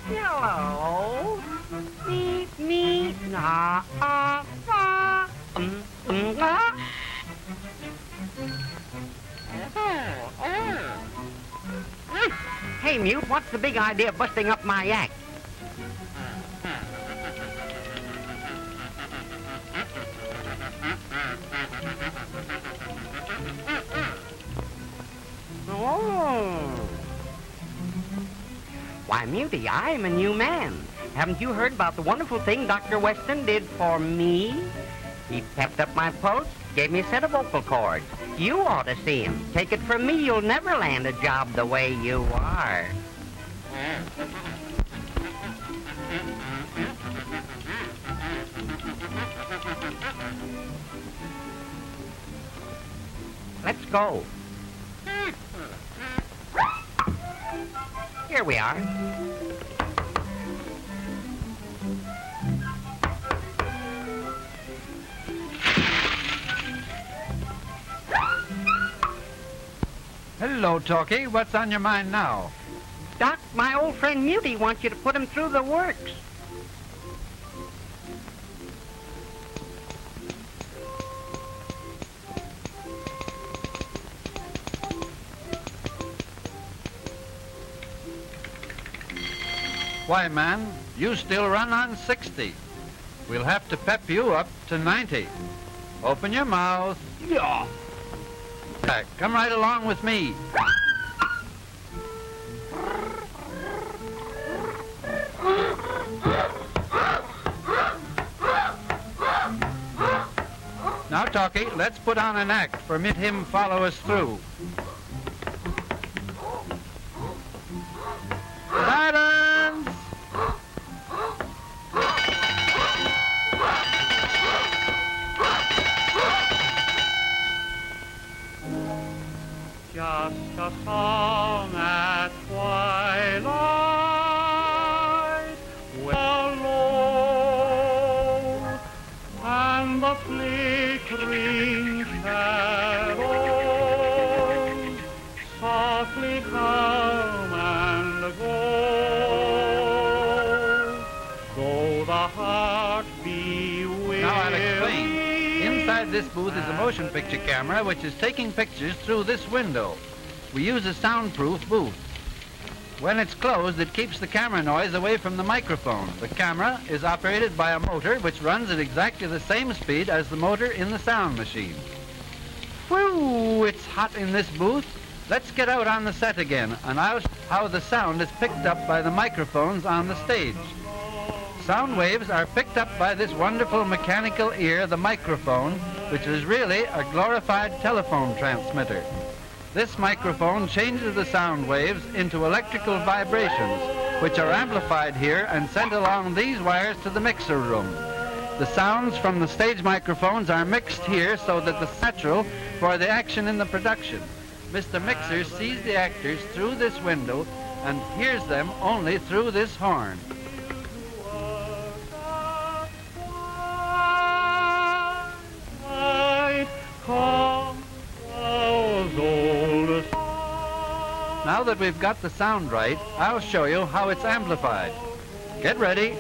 Hello. Meet me. Ah, ah, ah. Ah. Hey, Mute, what's the big idea of busting up my act? Oh. Why, Muty, I'm a new man. Haven't you heard about the wonderful thing Dr. Weston did for me? He pepped up my pulse, gave me a set of vocal cords. You ought to see him. Take it from me, you'll never land a job the way you are. Let's go. Here we are. Hello, Talkie. What's on your mind now? Doc, my old friend Muty wants you to put him through the works. Why, man, you still run on 60. We'll have to pep you up to 90. Open your mouth. Yeah. Come right along with me. Now, Talkie, let's put on an act. Permit him follow us through. Silence! Just a song at twilight, well low, and the flickering shadows softly come and go. Though the heart be weary. Now I'll explain. Inside this booth is a motion picture camera which is taking pictures through this window. We use a soundproof booth. When it's closed, it keeps the camera noise away from the microphone. The camera is operated by a motor which runs at exactly the same speed as the motor in the sound machine. Whew, it's hot in this booth. Let's get out on the set again, and I'll show how the sound is picked up by the microphones on the stage. Sound waves are picked up by this wonderful mechanical ear, the microphone, which is really a glorified telephone transmitter. This microphone changes the sound waves into electrical vibrations, which are amplified here and sent along these wires to the mixer room. The sounds from the stage microphones are mixed here so that it's natural for the action in the production. Mr. Mixer sees the actors through this window and hears them only through this horn. Now that we've got the sound right, I'll show you how it's amplified. Get ready.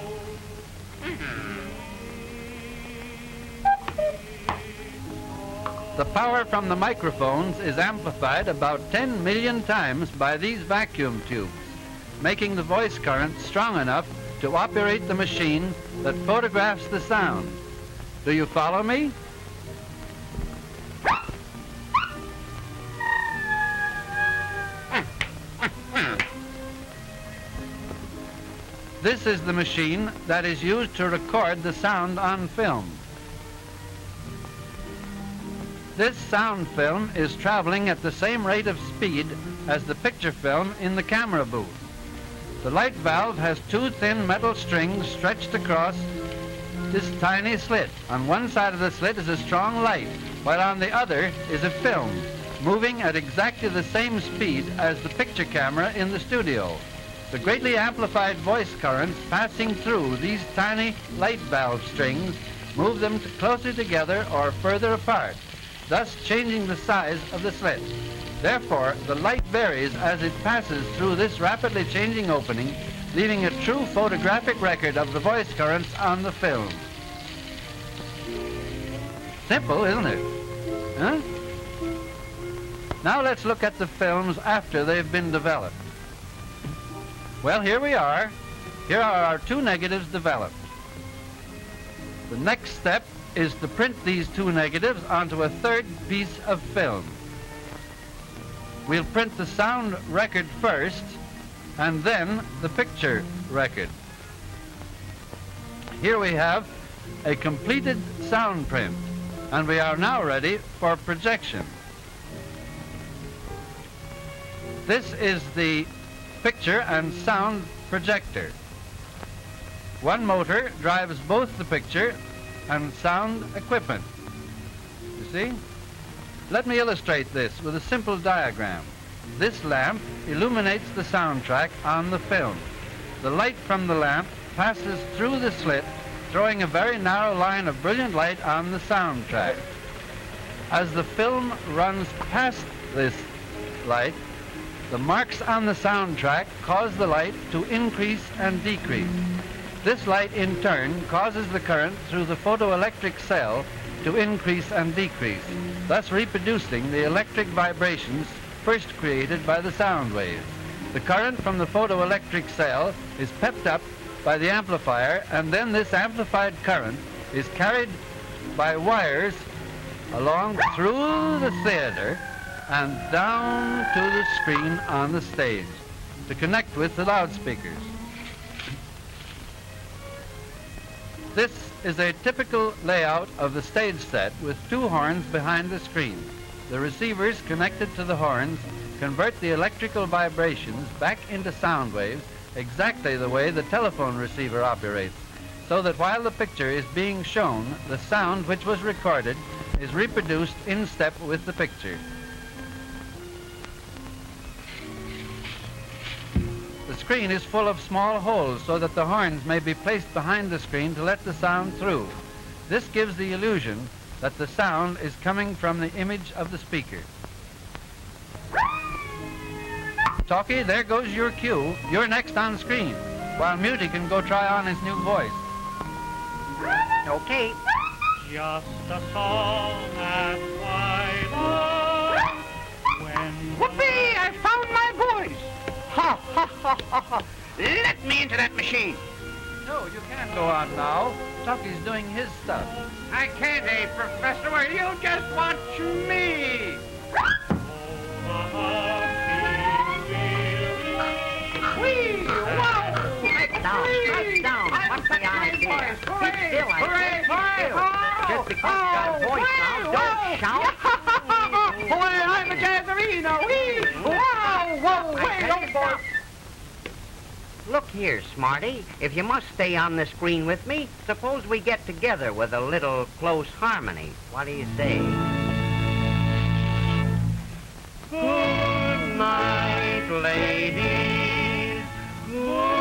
The power from the microphones is amplified about 10 million times by these vacuum tubes, making the voice current strong enough to operate the machine that photographs the sound. Do you follow me? This is the machine that is used to record the sound on film. This sound film is traveling at the same rate of speed as the picture film in the camera booth. The light valve has two thin metal strings stretched across this tiny slit. On one side of the slit is a strong light, while on the other is a film, moving at exactly the same speed as the picture camera in the studio. The greatly amplified voice currents passing through these tiny light valve strings move them closer together or further apart, thus changing the size of the slit. Therefore, the light varies as it passes through this rapidly changing opening, leaving a true photographic record of the voice currents on the film. Simple, isn't it? Huh? Now let's look at the films after they've been developed. Well, here we are. Here are our two negatives developed. The next step is to print these two negatives onto a third piece of film. We'll print the sound record first, and then the picture record. Here we have a completed sound print, and we are now ready for projection. This is the picture and sound projector. One motor drives both the picture and sound equipment. You see? Let me illustrate this with a simple diagram. This lamp illuminates the soundtrack on the film. The light from the lamp passes through the slit, throwing a very narrow line of brilliant light on the soundtrack. As the film runs past this light, the marks on the soundtrack cause the light to increase and decrease. This light, in turn, causes the current through the photoelectric cell to increase and decrease, thus reproducing the electric vibrations first created by the sound waves. The current from the photoelectric cell is pepped up by the amplifier, and then this amplified current is carried by wires along through the theater and down to the screen on the stage to connect with the loudspeakers. This is a typical layout of the stage set with two horns behind the screen. The receivers connected to the horns convert the electrical vibrations back into sound waves exactly the way the telephone receiver operates, so that while the picture is being shown, the sound which was recorded is reproduced in step with the picture. The screen is full of small holes so that the horns may be placed behind the screen to let the sound through. This gives the illusion that the sound is coming from the image of the speaker. Talkie, there goes your cue. You're next on screen, while Muty can go try on his new voice. Okay. Just a song at twilight. When Whoopee! I found my voice! Ha, ha, ha, ha, ha. Let me into that machine. No, you can't go on now. Talkie's doing his stuff. I can't, Professor. Well, you just watch me. Whee! Wow! Right down. What's the idea? Keep still, I said. Just because you got a voice now, don't shout. Boy, I'm a jazzerino. Whee! Wow! Whoa! Wait, don't boy. Look here, Smarty. If you must stay on the screen with me, suppose we get together with a little close harmony. What do you say? Good night, ladies. Good